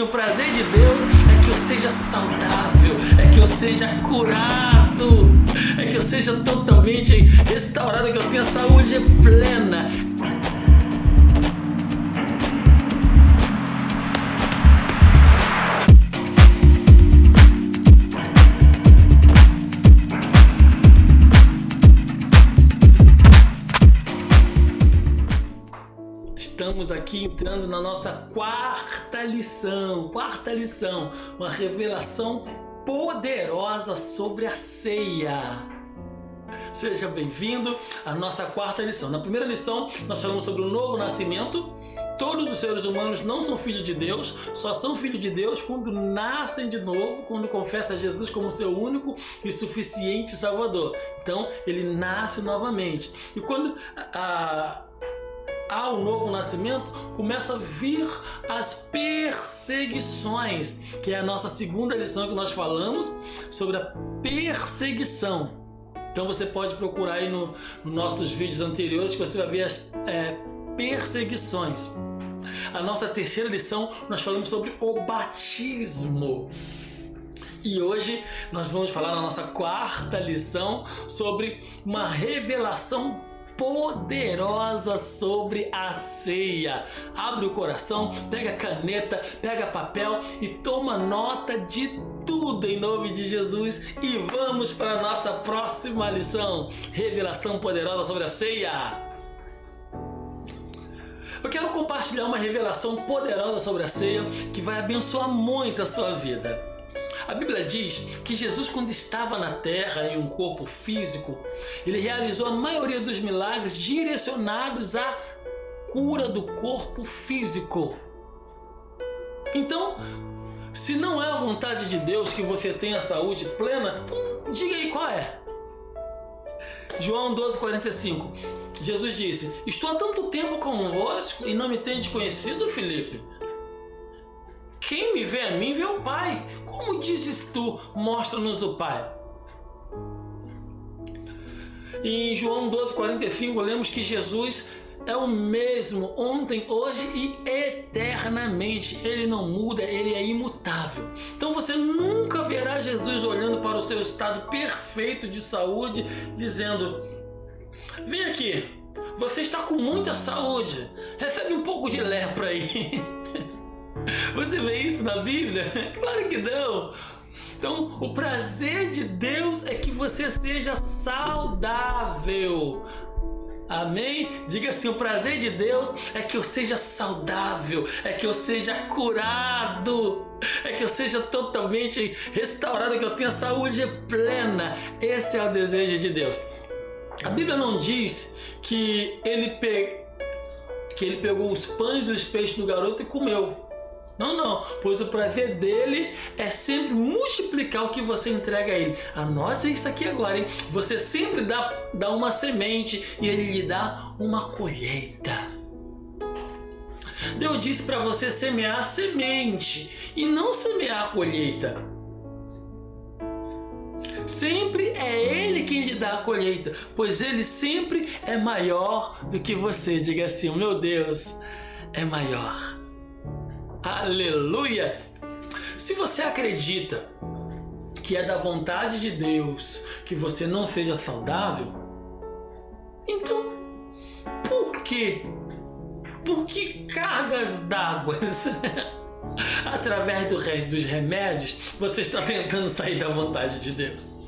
O prazer de Deus é que eu seja saudável, é que eu seja curado, é que eu seja totalmente restaurado, que eu tenha saúde plena. Estamos aqui entrando na nossa quarta lição, uma revelação poderosa sobre a ceia. Seja bem-vindo à nossa quarta lição. Na primeira lição, nós falamos sobre o novo nascimento. Todos os seres humanos não são filhos de Deus, só são filhos de Deus quando nascem de novo, quando confessam Jesus como seu único e suficiente Salvador. Então, ele nasce novamente. E quando há o novo nascimento, começa a vir as perseguições, que é a nossa segunda lição que nós falamos sobre a perseguição. Então você pode procurar aí nos nossos vídeos anteriores que você vai ver as perseguições. A nossa terceira lição nós falamos sobre o batismo. E hoje nós vamos falar na nossa quarta lição sobre uma revelação poderosa sobre a ceia. Abre o coração, pega caneta, pega papel e toma nota de tudo em nome de Jesus e vamos para a nossa próxima lição. Revelação poderosa sobre a ceia. Eu quero compartilhar uma revelação poderosa sobre a ceia que vai abençoar muito a sua vida. A Bíblia diz que Jesus, quando estava na terra em um corpo físico, ele realizou a maioria dos milagres direcionados à cura do corpo físico. Então, se não é a vontade de Deus que você tenha saúde plena, então diga aí qual é. João 12,45. Jesus disse: "Estou há tanto tempo convosco e não me tendes conhecido, Filipe? Quem me vê a mim, vê o Pai. Como dizes tu, mostra-nos o Pai?" E em João 12,45 lemos que Jesus é o mesmo ontem, hoje e eternamente. Ele não muda, ele é imutável. Então você nunca verá Jesus olhando para o seu estado perfeito de saúde, dizendo: "Vem aqui, você está com muita saúde, recebe um pouco de lepra aí." Você vê isso na Bíblia? Claro que não. Então, o prazer de Deus é que você seja saudável. Amém? Diga assim: o prazer de Deus é que eu seja saudável, é que eu seja curado, é que eu seja totalmente restaurado, que eu tenha saúde plena. Esse é o desejo de Deus. A Bíblia não diz que ele pegou os pães e os peixes do garoto e comeu. Não, pois o prazer dele é sempre multiplicar o que você entrega a ele. Anote isso aqui agora, hein? Você sempre dá uma semente e ele lhe dá uma colheita. Deus disse para você semear a semente e não semear a colheita. Sempre é ele quem lhe dá a colheita, pois ele sempre é maior do que você. Diga assim: o meu Deus é maior. Aleluia! Se você acredita que é da vontade de Deus que você não seja saudável, então por quê? Por que cargas d'água? Através dos remédios você está tentando sair da vontade de Deus?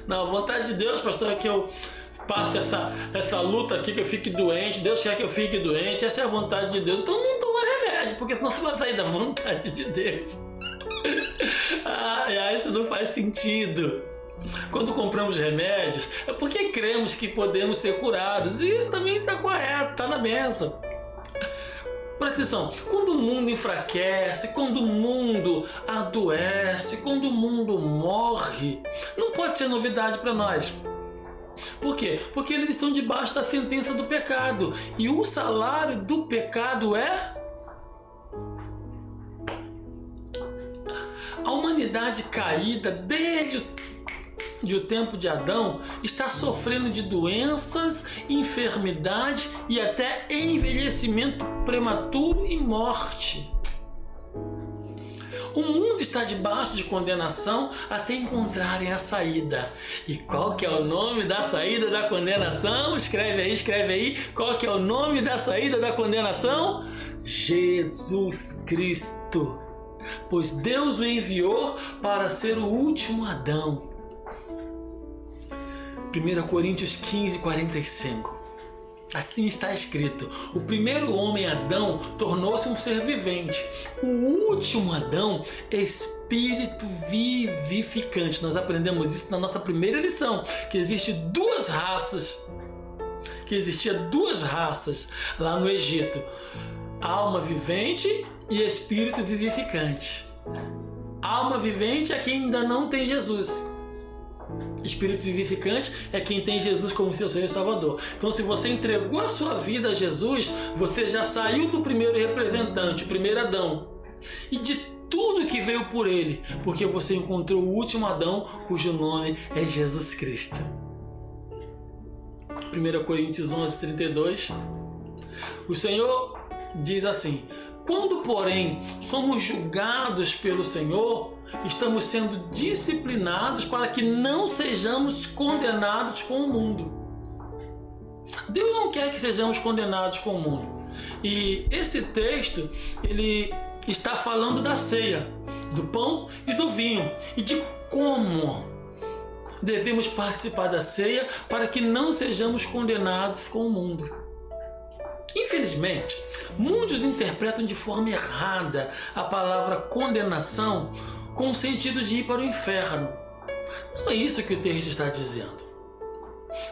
Não, a vontade de Deus, pastor, é que eu passe essa luta aqui, que eu fique doente. Deus quer que eu fique doente. Essa é a vontade de Deus. Então não toma remédio, porque senão você vai sair da vontade de Deus. Isso não faz sentido. Quando compramos remédios, é porque cremos que podemos ser curados. E isso também está correto, está na bênção. Presta atenção, quando o mundo enfraquece, quando o mundo adoece, quando o mundo morre, não pode ser novidade para nós. Por quê? Porque eles estão debaixo da sentença do pecado. E o salário do pecado é... A humanidade caída, desde o tempo de Adão, está sofrendo de doenças, enfermidades e até envelhecimento prematuro e morte. O mundo está debaixo de condenação até encontrarem a saída. E qual que é o nome da saída da condenação? Escreve aí. Qual que é o nome da saída da condenação? Jesus Cristo. Pois Deus o enviou para ser o último Adão. 1 Coríntios 15, 45. Assim está escrito: o primeiro homem, Adão, tornou-se um ser vivente. O último Adão, espírito vivificante. Nós aprendemos isso na nossa primeira lição, que existia duas raças lá no Egito: alma vivente e espírito vivificante. Alma vivente é quem ainda não tem Jesus. Espírito vivificante é quem tem Jesus como seu Senhor e Salvador. Então, se você entregou a sua vida a Jesus, você já saiu do primeiro representante, o primeiro Adão, e de tudo que veio por ele, porque você encontrou o último Adão, cujo nome é Jesus Cristo. 1 Coríntios 11, 32. O Senhor diz assim: quando, porém, somos julgados pelo Senhor, estamos sendo disciplinados para que não sejamos condenados com o mundo. Deus não quer que sejamos condenados com o mundo. E esse texto, ele está falando da ceia, do pão e do vinho, e de como devemos participar da ceia para que não sejamos condenados com o mundo. Infelizmente, muitos interpretam de forma errada a palavra condenação com o sentido de ir para o inferno. Não é isso que o texto está dizendo.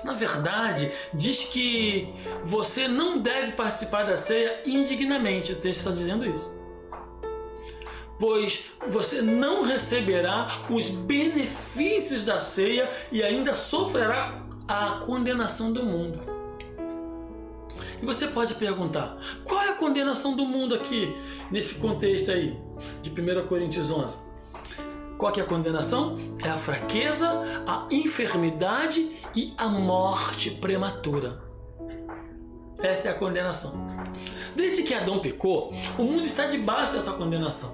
Na verdade, diz que você não deve participar da ceia indignamente. O texto está dizendo isso. Pois você não receberá os benefícios da ceia e ainda sofrerá a condenação do mundo. E você pode perguntar: qual é a condenação do mundo aqui, nesse contexto aí, de 1 Coríntios 11? Qual que é a condenação? É a fraqueza, a enfermidade e a morte prematura. Essa é a condenação. Desde que Adão pecou, o mundo está debaixo dessa condenação.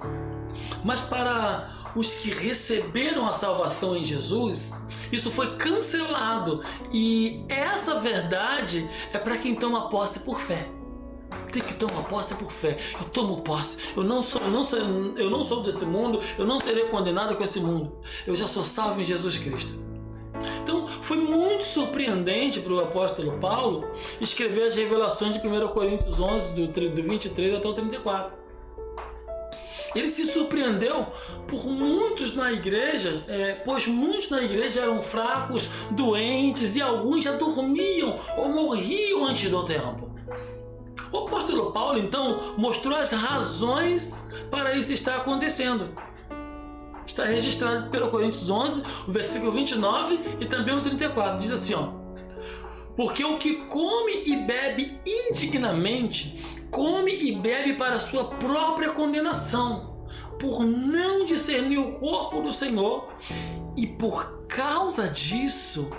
Mas para os que receberam a salvação em Jesus, isso foi cancelado. E essa verdade é para quem toma posse por fé. Tem que tomar posse por fé. Eu tomo posse. Eu não sou desse mundo. Eu não serei condenado com esse mundo. Eu já sou salvo em Jesus Cristo. Então, foi muito surpreendente para o apóstolo Paulo escrever as revelações de 1 Coríntios 11, do 23 até o 34. Ele se surpreendeu por muitos na igreja, pois muitos na igreja eram fracos, doentes e alguns já dormiam ou morriam antes do tempo. O apóstolo Paulo, então, mostrou as razões para isso estar acontecendo. Está registrado em 1 Coríntios 11, o versículo 29 e também o 34. Diz assim, ó: porque o que come e bebe indignamente, come e bebe para a sua própria condenação, por não discernir o corpo do Senhor, e por causa disso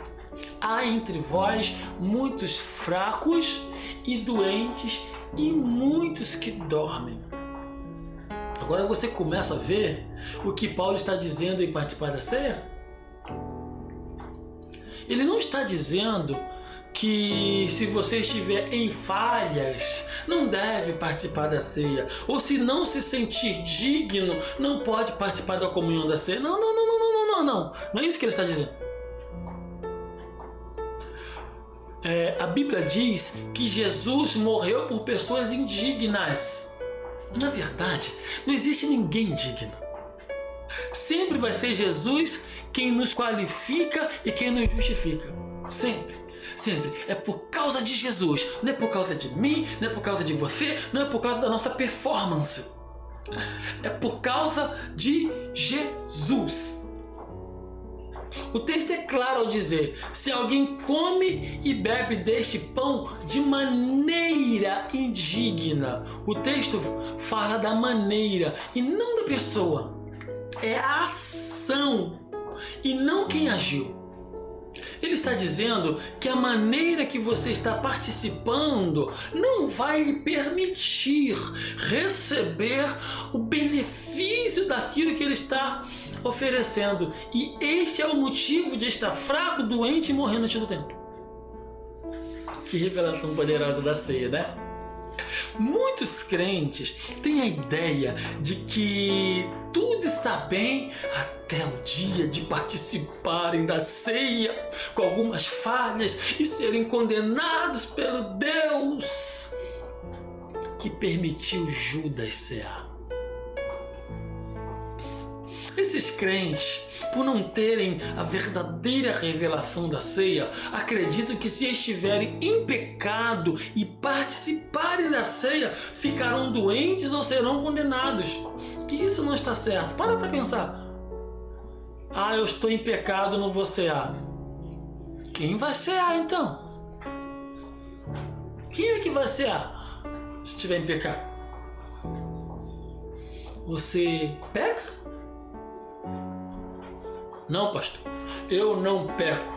há entre vós muitos fracos e doentes e muitos que dormem. Agora você começa a ver o que Paulo está dizendo em participar da ceia? Ele não está dizendo que se você estiver em falhas, não deve participar da ceia, ou se não se sentir digno, não pode participar da comunhão da ceia. Não é isso que ele está dizendo. A Bíblia diz que Jesus morreu por pessoas indignas. Na verdade, não existe ninguém digno. Sempre vai ser Jesus quem nos qualifica e quem nos justifica. Sempre. É por causa de Jesus. Não é por causa de mim, não é por causa de você, não é por causa da nossa performance. É por causa de Jesus. O texto é claro ao dizer: se alguém come e bebe deste pão de maneira indigna. O texto fala da maneira e não da pessoa. É a ação e não quem agiu. Ele está dizendo que a maneira que você está participando não vai lhe permitir receber o benefício daquilo que ele está oferecendo. E este é o motivo de estar fraco, doente e morrendo antes do tempo. Que revelação poderosa da ceia, né? Muitos crentes têm a ideia de que tudo está bem até o dia de participarem da ceia com algumas falhas e serem condenados pelo Deus que permitiu Judas cear. Esses crentes, por não terem a verdadeira revelação da ceia, acreditam que se estiverem em pecado e participarem da ceia, ficarão doentes ou serão condenados. E isso não está certo. Para pensar. Eu estou em pecado, não vou cear. Quem vai cear então? Quem é que vai cear se estiver em pecado? Você peca? Não, pastor, eu não peco.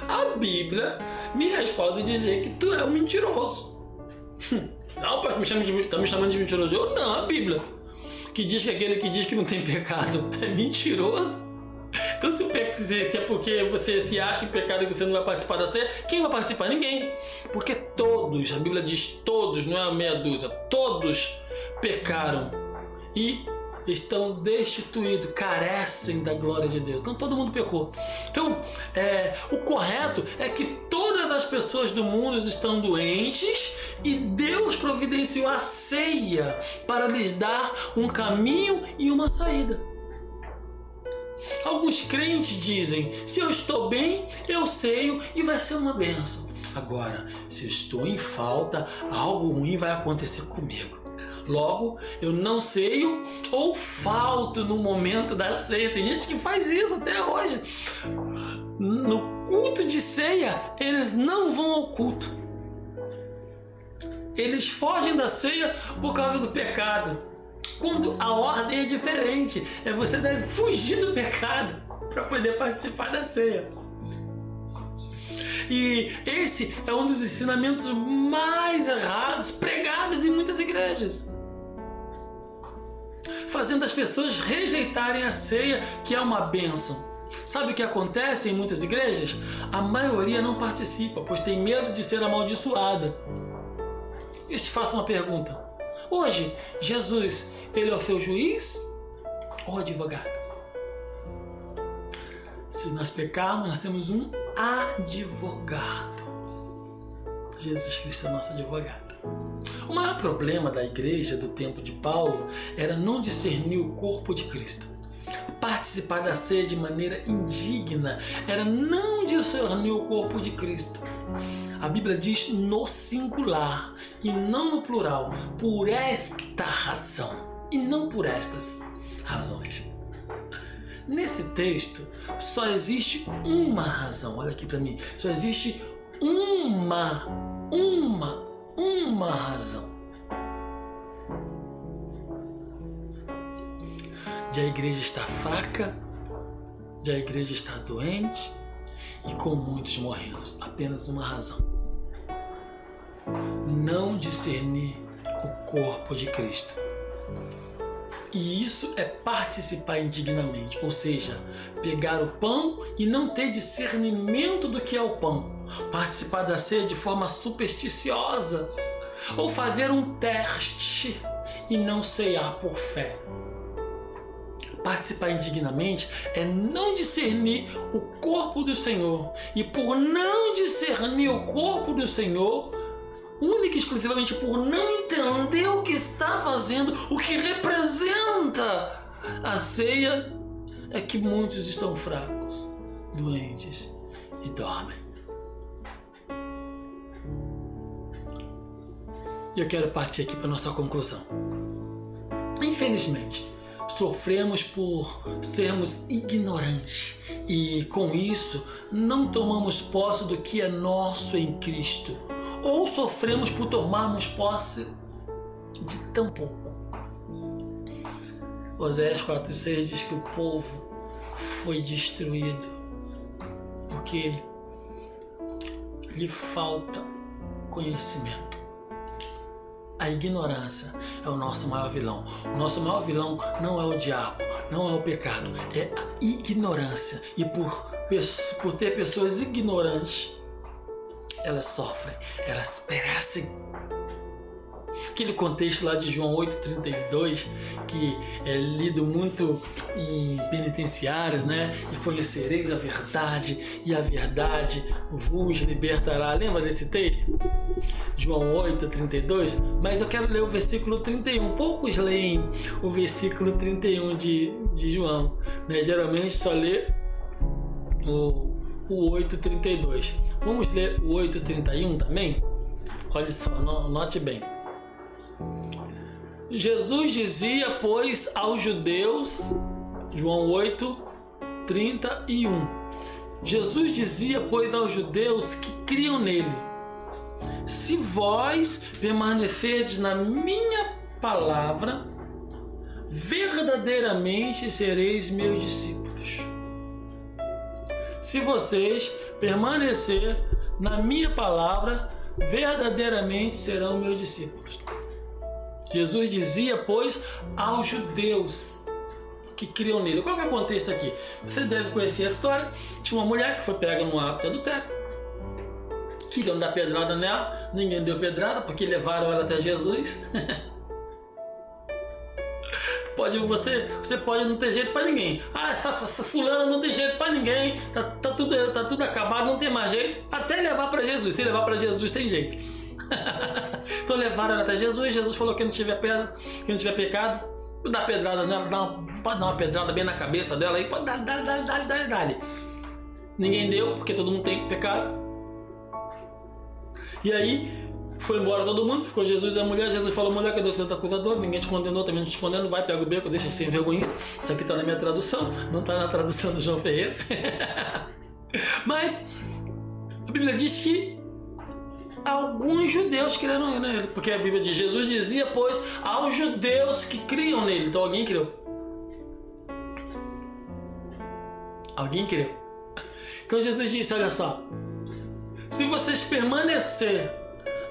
A Bíblia me responde dizer que tu é um mentiroso. Não, pastor, está me chamando de mentiroso. Eu não, a Bíblia, que diz que aquele que diz que não tem pecado é mentiroso. Então se é porque você se acha em pecado e você não vai participar da ceia, quem vai participar? Ninguém. Porque todos, a Bíblia diz todos, não é a meia dúzia, todos pecaram e estão destituídos, carecem da glória de Deus. Então todo mundo pecou. Então o correto é que todas as pessoas do mundo estão doentes e Deus providenciou a ceia para lhes dar um caminho e uma saída. Alguns crentes dizem: se eu estou bem, eu ceio e vai ser uma bênção. Agora, se eu estou em falta, algo ruim vai acontecer comigo. Logo, eu não ceio ou falto no momento da ceia. Tem gente que faz isso até hoje. No culto de ceia, eles não vão ao culto. Eles fogem da ceia por causa do pecado. Quando a ordem é diferente. Você deve fugir do pecado para poder participar da ceia. E esse é um dos ensinamentos mais errados pregados em muitas igrejas, fazendo as pessoas rejeitarem a ceia, que é uma bênção. Sabe o que acontece em muitas igrejas? A maioria não participa, pois tem medo de ser amaldiçoada. Eu te faço uma pergunta. Hoje, Jesus, ele é o seu juiz ou advogado? Se nós pecarmos, nós temos um advogado. Jesus Cristo é nosso advogado. O maior problema da igreja do tempo de Paulo era não discernir o corpo de Cristo. Participar da ceia de maneira indigna era não discernir o corpo de Cristo. A Bíblia diz no singular e não no plural, por esta razão e não por estas razões. Nesse texto só existe uma razão, olha aqui para mim, só existe uma razão de a igreja estar fraca, de a igreja estar doente e com muitos morrendo. Apenas uma razão: não discernir o corpo de Cristo. E isso é participar indignamente, ou seja, pegar o pão e não ter discernimento do que é o pão, participar da ceia de forma supersticiosa, ou fazer um teste e não ceiar por fé. Participar indignamente é não discernir o corpo do Senhor, e por não discernir o corpo do Senhor, única e exclusivamente por não entender o que está fazendo, o que representa a ceia, é que muitos estão fracos, doentes e dormem. E eu quero partir aqui para a nossa conclusão. Infelizmente, sofremos por sermos ignorantes e, com isso, não tomamos posse do que é nosso em Cristo, ou sofremos por tomarmos posse de tão pouco. Oséias 4,6 diz que o povo foi destruído, porque lhe falta conhecimento. A ignorância é o nosso maior vilão. O nosso maior vilão não é o diabo, não é o pecado, é a ignorância. E por ter pessoas ignorantes, elas sofrem, elas perecem. Aquele contexto lá de João 8,32, que é lido muito em penitenciárias, né? E conhecereis a verdade, e a verdade vos libertará. Lembra desse texto? João 8,32. Mas eu quero ler o versículo 31. Poucos leem o versículo 31 de João, né? Geralmente só lê o 8,32. Vamos ler o 8,31 também? Olha só, note bem. Jesus dizia, pois, aos judeus, João 8:31. Jesus dizia, pois, aos judeus que criam nele: se vós permanecerdes na minha palavra, verdadeiramente sereis meus discípulos. Se vocês permanecer na minha palavra, verdadeiramente serão meus discípulos. Jesus dizia, pois, aos judeus que criam nele. Qual que é o contexto aqui? Você deve conhecer a história. Tinha uma mulher que foi pega no ato de adultério. Queriam dar pedrada nela. Ninguém deu pedrada porque levaram ela até Jesus. Você pode não ter jeito para ninguém. Essa fulana não tem jeito para ninguém. Tá tudo acabado, não tem mais jeito. Até levar para Jesus. Se levar para Jesus tem jeito. Então levaram ela até Jesus. Jesus falou que não tiver pecado, dá pedrada nela, pode dar uma pedrada bem na cabeça dela aí, pode dar. Ninguém deu, porque todo mundo tem pecado. E aí foi embora todo mundo, ficou Jesus e a mulher. Jesus falou: mulher, cadê o teu acusador? Ninguém te condenou, também não te condenou, vai, pega o beco, deixa sem vergonha. Isso aqui está na minha tradução, não está na tradução do João Ferreira. Mas a Bíblia diz que alguns judeus creram nele, porque a Bíblia diz: Jesus dizia, pois, aos judeus que criam nele. Então alguém creu. Alguém creu. Então Jesus disse: olha só, se vocês permanecer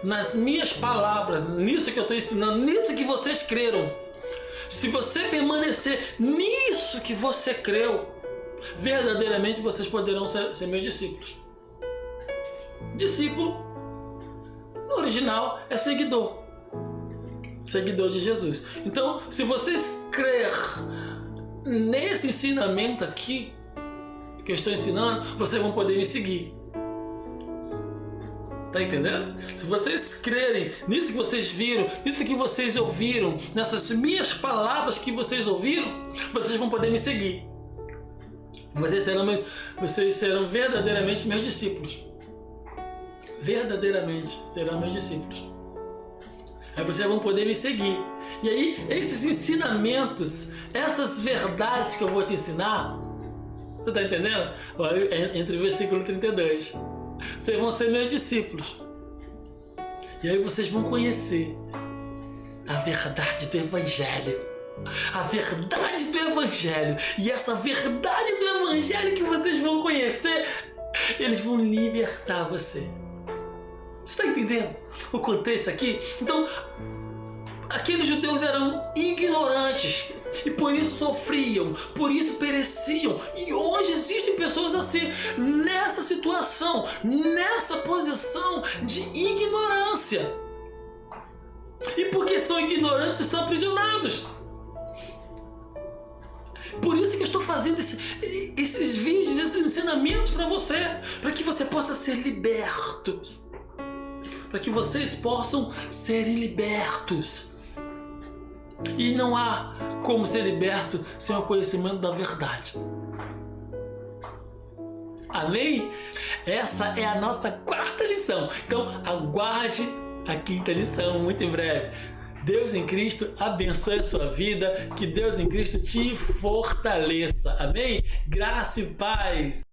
nas minhas palavras, nisso que eu estou ensinando, nisso que vocês creram, se você permanecer nisso que você creu, verdadeiramente vocês poderão ser meus discípulos. Discípulo, no original, é seguidor de Jesus. Então, se vocês crer nesse ensinamento aqui que eu estou ensinando, vocês vão poder me seguir. Tá entendendo? Se vocês crerem nisso que vocês viram, nisso que vocês ouviram, nessas minhas palavras que vocês ouviram, vocês vão poder me seguir. Vocês serão verdadeiramente meus discípulos. Verdadeiramente serão meus discípulos. Aí vocês vão poder me seguir. E aí, esses ensinamentos, essas verdades que eu vou te ensinar, você está entendendo? Entre o versículo 32. Vocês vão ser meus discípulos. E aí vocês vão conhecer a verdade do Evangelho. A verdade do Evangelho. E essa verdade do Evangelho que vocês vão conhecer, eles vão libertar você. Você está entendendo o contexto aqui? Então, aqueles judeus eram ignorantes e por isso sofriam, por isso pereciam. E hoje existem pessoas assim, nessa situação, nessa posição de ignorância. E porque são ignorantes, são aprisionados. Por isso que eu estou fazendo esses vídeos, esses ensinamentos para você, para que você possa ser libertos. Para que vocês possam serem libertos. E não há como ser liberto sem o conhecimento da verdade. Amém? Essa é a nossa quarta lição. Então aguarde a quinta lição muito em breve. Deus em Cristo abençoe a sua vida. Que Deus em Cristo te fortaleça. Amém? Graça e paz.